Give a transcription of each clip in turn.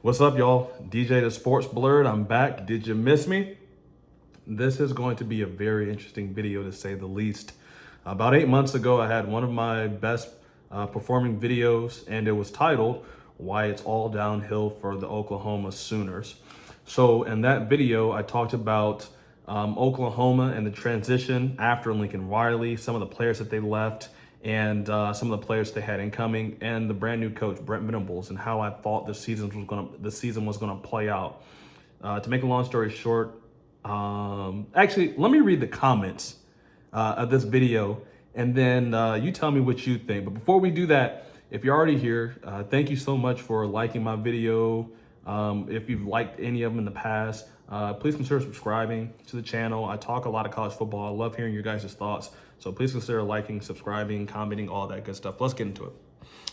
What's up, y'all? DJ the Sports Blurred. I'm back. Did you miss me? This is going to be a very interesting video to say the least. About 8 months ago, I had one of my best performing videos, and it was titled Why It's All Downhill for the Oklahoma Sooners. So in that video, I talked about Oklahoma and the transition after Lincoln Riley, some of the players that they left, and some of the players they had incoming, and the brand new coach Brent Venables, and how I thought the season was gonna play out. To make a long story short, actually, let me read the comments of this video, and then you tell me what you think. But before we do that, if you're already here, thank you so much for liking my video. If you've liked any of them in the past, please consider subscribing to the channel. I talk a lot of college football. I love hearing your guys' thoughts. So please consider liking, subscribing, commenting, all that good stuff. Let's get into it.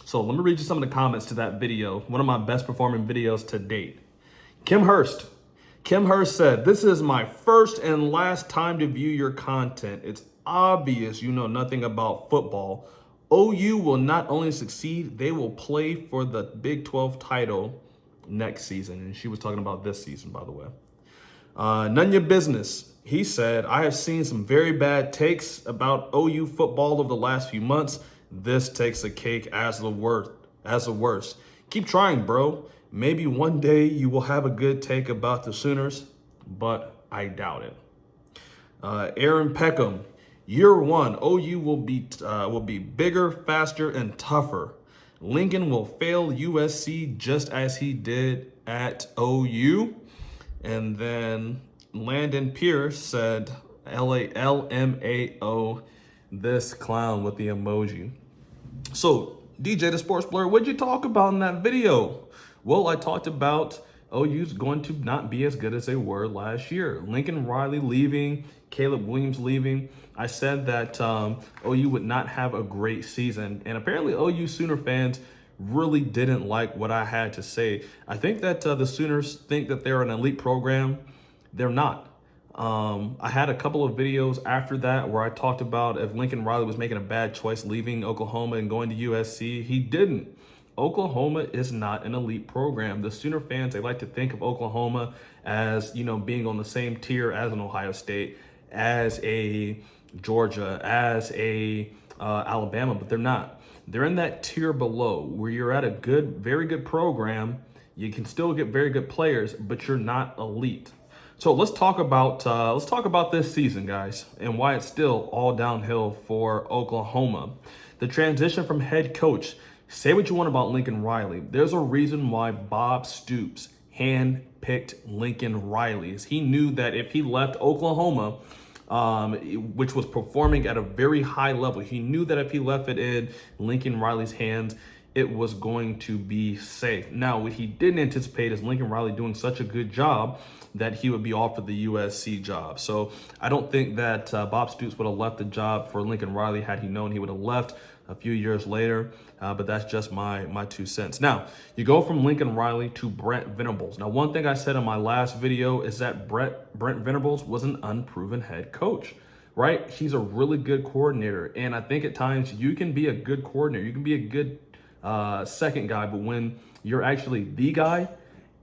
So let me read you some of the comments to that video. One of my best performing videos to date. Kim Hurst. Kim Hurst said, "This is my first and last time to view your content. It's obvious you know nothing about football. OU will not only succeed, they will play for the Big 12 title next season." And she was talking about this season, by the way. None your business. He said, "I have seen some very bad takes about OU football over the last few months. This takes a cake as the worst. Keep trying, bro. Maybe one day you will have a good take about the Sooners, but I doubt it." Aaron Peckham, "Year one, OU will be bigger, faster, and tougher. Lincoln will fail USC just as he did at OU." And then Landon Pierce said, LMAO, this clown with the emoji. So, DJ the Sports Blur, what'd you talk about in that video? Well, I talked about OU's going to not be as good as they were last year. Lincoln Riley leaving, Caleb Williams leaving. I said that OU would not have a great season. And apparently OU Sooner fans really didn't like what I had to say. I think that the Sooners think that they're an elite program. They're not. I had a couple of videos after that where I talked about if Lincoln Riley was making a bad choice leaving Oklahoma and going to USC. He didn't. Oklahoma is not an elite program. The Sooner fans, they like to think of Oklahoma as, being on the same tier as an Ohio State, as a Georgia, as a Alabama, but they're not. They're in that tier below where you're at a very good program. You can still get very good players, but you're not elite. So let's talk about this season, guys, and why it's still all downhill for Oklahoma. The transition from head coach. Say what you want about Lincoln Riley. There's a reason why Bob Stoops handpicked Lincoln Riley. He knew that if he left Oklahoma, which was performing at a very high level, he knew that if he left it in Lincoln Riley's hands, it was going to be safe. Now, what he didn't anticipate is Lincoln Riley doing such a good job that he would be offered the USC job. So I don't think that Bob Stoops would have left the job for Lincoln Riley had he known he would have left a few years later. But that's just my 2 cents. Now, you go from Lincoln Riley to Brent Venables. Now, one thing I said in my last video is that Brent Venables was an unproven head coach, right? He's a really good coordinator. And I think at times you can be a good coordinator. You can be a good second guy, but when you're actually the guy,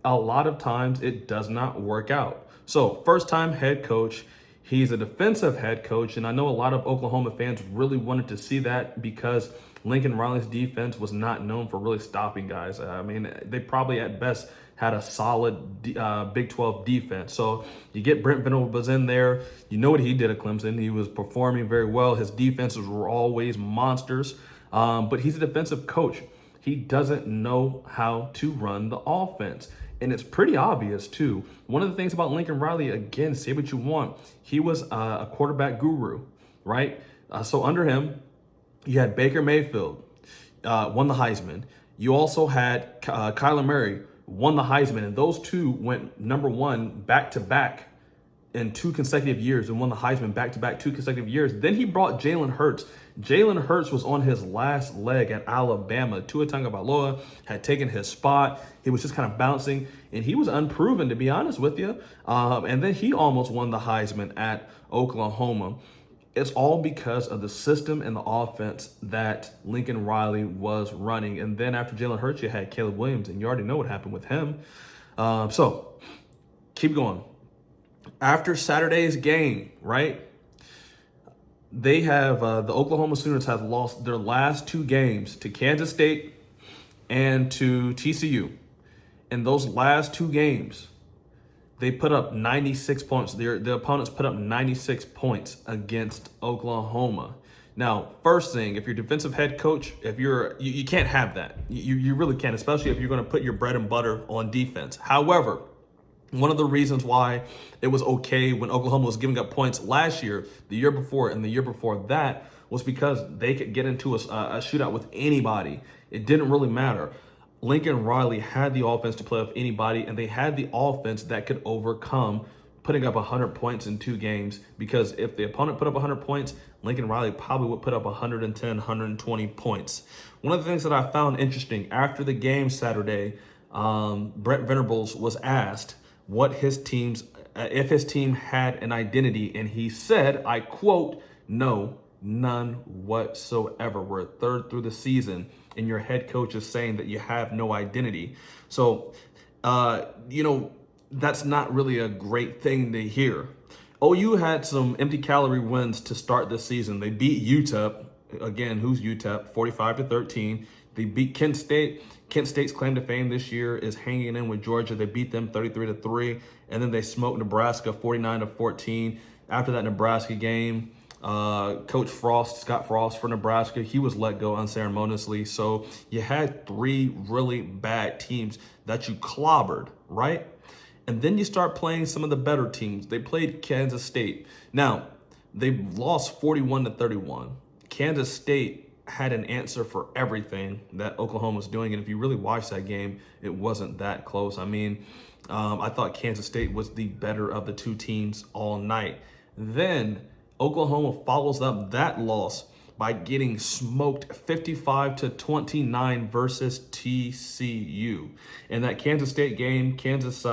a lot of times it does not work out. So first time head coach, he's a defensive head coach. And I know a lot of Oklahoma fans really wanted to see that because Lincoln Riley's defense was not known for really stopping guys. I mean, they probably at best had a solid Big 12 defense. So you get Brent Venables in there. You know what he did at Clemson. He was performing very well. His defenses were always monsters. But he's a defensive coach. He doesn't know how to run the offense. And it's pretty obvious, too. One of the things about Lincoln Riley, again, say what you want, he was a quarterback guru, right? So under him, you had Baker Mayfield, won the Heisman. You also had Kyler Murray, won the Heisman. And those two went number one back-to-back in 2 consecutive years and won the Heisman back-to-back 2 consecutive years. Then he brought Jalen Hurts. Jalen Hurts was on his last leg at Alabama. Tua Tagovailoa had taken his spot. He was just kind of bouncing, and he was unproven, to be honest with you. And then he almost won the Heisman at Oklahoma. It's all because of the system and the offense that Lincoln Riley was running. And then after Jalen Hurts, you had Caleb Williams, and you already know what happened with him. So keep going. After Saturday's game, right? They have the Oklahoma Sooners have lost their last 2 games to Kansas State and to TCU. In those last 2 games, they put up 96 points. The opponents put up 96 points against Oklahoma. Now, first thing, if you're defensive head coach, if you can't have that. You really can't, especially if you're going to put your bread and butter on defense. However, one of the reasons why it was okay when Oklahoma was giving up points last year, the year before, and the year before that was because they could get into a shootout with anybody. It didn't really matter. Lincoln Riley had the offense to play with anybody, and they had the offense that could overcome putting up 100 points in 2 games, because if the opponent put up 100 points, Lincoln Riley probably would put up 110, 120 points. One of the things that I found interesting after the game Saturday, Brent Venables was asked what his team's if his team had an identity, and he said, I quote, "No, none whatsoever. We're 3rd through the season, and your head coach is saying that you have no identity." So, that's not really a great thing to hear. OU had some empty calorie wins to start this season. They beat UTEP. Again, who's UTEP? 45-13. They beat Kent State. Kent State's claim to fame this year is hanging in with Georgia. They beat them 33-3, and then they smoked Nebraska 49-14. After that Nebraska game, Coach Frost, Scott Frost for Nebraska, he was let go unceremoniously. So you had 3 really bad teams that you clobbered, right? And then you start playing some of the better teams. They played Kansas State. Now, they lost 41-31. Kansas State had an answer for everything that Oklahoma was doing. And if you really watch that game, it wasn't that close. I mean, I thought Kansas State was the better of the 2 teams all night. Then Oklahoma follows up that loss by getting smoked 55-29 versus TCU. In that Kansas State game, Kansas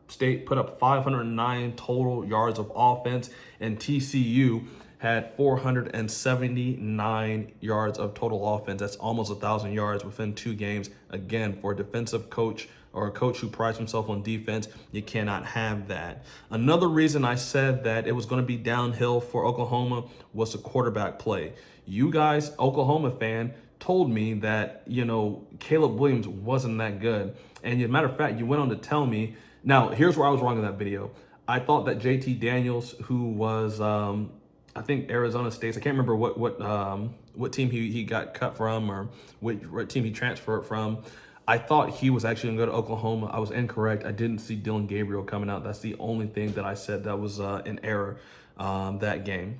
State put up 509 total yards of offense, and TCU had 479 yards of total offense. That's almost 1,000 yards within 2 games. Again, for a defensive coach or a coach who prides himself on defense, you cannot have that. Another reason I said that it was going to be downhill for Oklahoma was the quarterback play. You guys, Oklahoma fan, told me that, Caleb Williams wasn't that good. And as a matter of fact, you went on to tell me. Now, here's where I was wrong in that video. I thought that JT Daniels, who was, I think Arizona State, I can't remember what team he got cut from, or what team he transferred from. I thought he was actually going to go to Oklahoma. I was incorrect. I didn't see Dillon Gabriel coming out. That's the only thing that I said that was an error that game.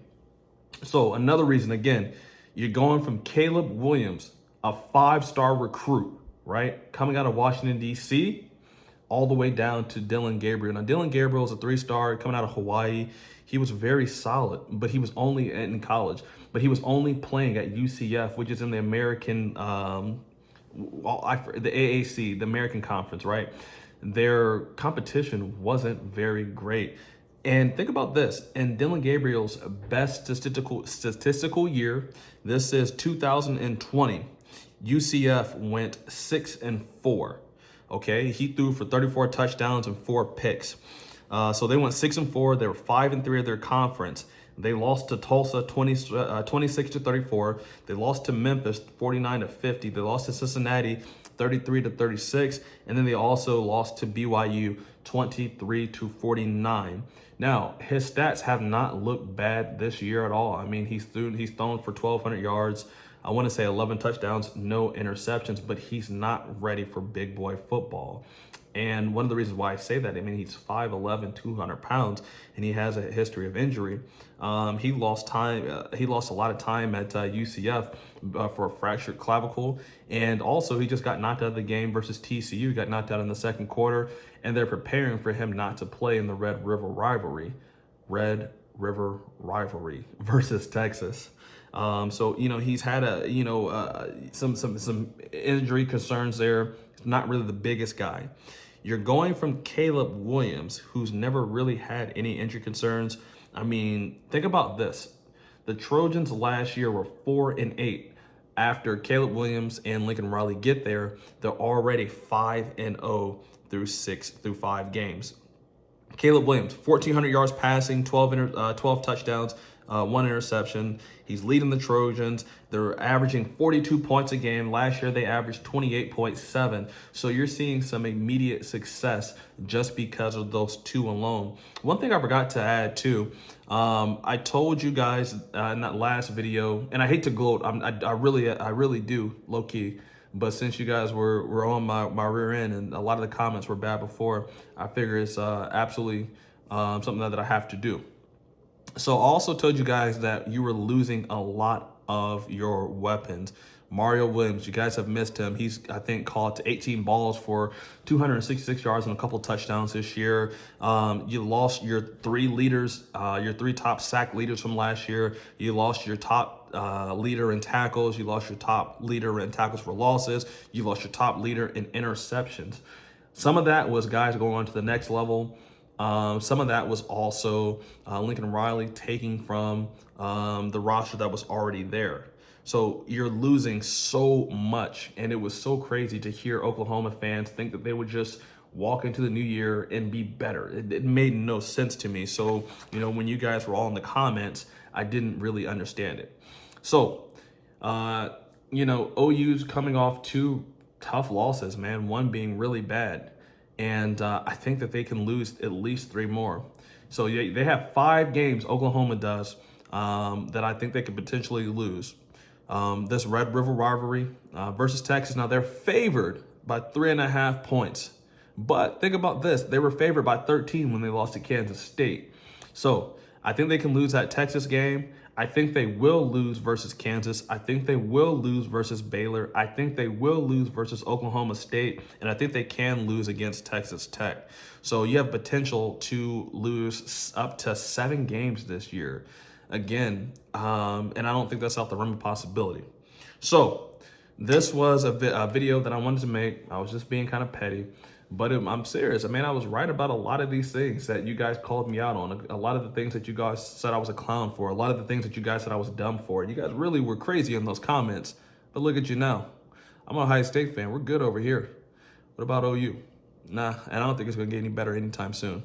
So another reason, again, you're going from Caleb Williams, a 5-star recruit, right, coming out of Washington, D.C., all the way down to Dillon Gabriel. Now, Dillon Gabriel is a 3-star coming out of Hawaii. He was very solid, but he was only in college. But he was only playing at UCF, which is in the American, the AAC, the American Conference, right? Their competition wasn't very great. And think about this, in Dillon Gabriel's best statistical year, this is 2020, UCF went 6-4. Okay, he threw for 34 touchdowns and 4 picks. So they went 6-4. They were 5-3 of their conference. They lost to Tulsa 26-34. They lost to Memphis 49-50. They lost to Cincinnati 33-36, and then they also lost to BYU 23-49. Now, his stats have not looked bad this year at all. I mean, he's thrown for 1,200 yards. I want to say 11 touchdowns, no interceptions, but he's not ready for big boy football. And one of the reasons why I say that, I mean, he's 5'11", 200 pounds, and he has a history of injury. He lost a lot of time at UCF for a fractured clavicle. And also, he just got knocked out of the game versus TCU, got knocked out in the second quarter, and they're preparing for him not to play in the Red River rivalry versus Texas. So, he's had some injury concerns there. He's not really the biggest guy. You're going from Caleb Williams, who's never really had any injury concerns. I mean, think about this. The Trojans last year were 4-8. After Caleb Williams and Lincoln Riley get there, they're already 5-0 through 5 games. Caleb Williams, 1,400 yards passing, 12 touchdowns, 1 interception. He's leading the Trojans. They're averaging 42 points a game. Last year, they averaged 28.7. So you're seeing some immediate success just because of those two alone. One thing I forgot to add too, I told you guys in that last video, and I hate to gloat, I really do, low key. But since you guys were on my rear end and a lot of the comments were bad before, I figure it's absolutely something that I have to do. So I also told you guys that you were losing a lot of your weapons. Mario Williams, you guys have missed him. He's, I think, caught 18 balls for 266 yards and a couple touchdowns this year. You lost your 3 leaders, your 3 top sack leaders from last year. You lost your top leader in tackles. You lost your top leader in tackles for losses. You lost your top leader in interceptions. Some of that was guys going on to the next level. Some of that was also Lincoln Riley taking from the roster that was already there. So you're losing so much, and it was so crazy to hear Oklahoma fans think that they would just walk into the new year and be better. It made no sense to me. So, you know, when you guys were all in the comments, I didn't really understand it. So, you know, OU's coming off 2 tough losses, man, one being really bad. And I think that they can lose at least 3 more. So they have 5 games, Oklahoma does, that I think they could potentially lose. This Red River rivalry versus Texas. Now, they're favored by 3.5 points. But think about this. They were favored by 13 when they lost to Kansas State. So I think they can lose that Texas game. I think they will lose versus Kansas. I think they will lose versus Baylor. I think they will lose versus Oklahoma State. And I think they can lose against Texas Tech. So you have potential to lose up to 7 games this year. Again, and I don't think that's out the realm of possibility. So this was a video that I wanted to make. I was just being kind of petty. But I'm serious. I mean, I was right about a lot of these things that you guys called me out on. A lot of the things that you guys said I was a clown for. A lot of the things that you guys said I was dumb for. You guys really were crazy in those comments. But look at you now. I'm a Ohio State fan. We're good over here. What about OU? Nah, and I don't think it's going to get any better anytime soon.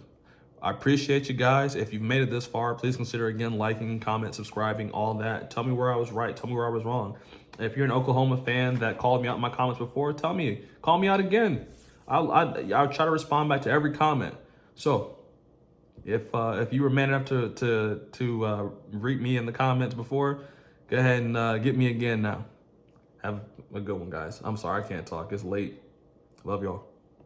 I appreciate you guys. If you've made it this far, please consider, again, liking, comment, subscribing, all that. Tell me where I was right. Tell me where I was wrong. If you're an Oklahoma fan that called me out in my comments before, tell me. Call me out again. I'll try to respond back to every comment. So if you were man enough to read me in the comments before, go ahead and get me again now. Have a good one, guys. I'm sorry I can't talk. It's late. Love y'all.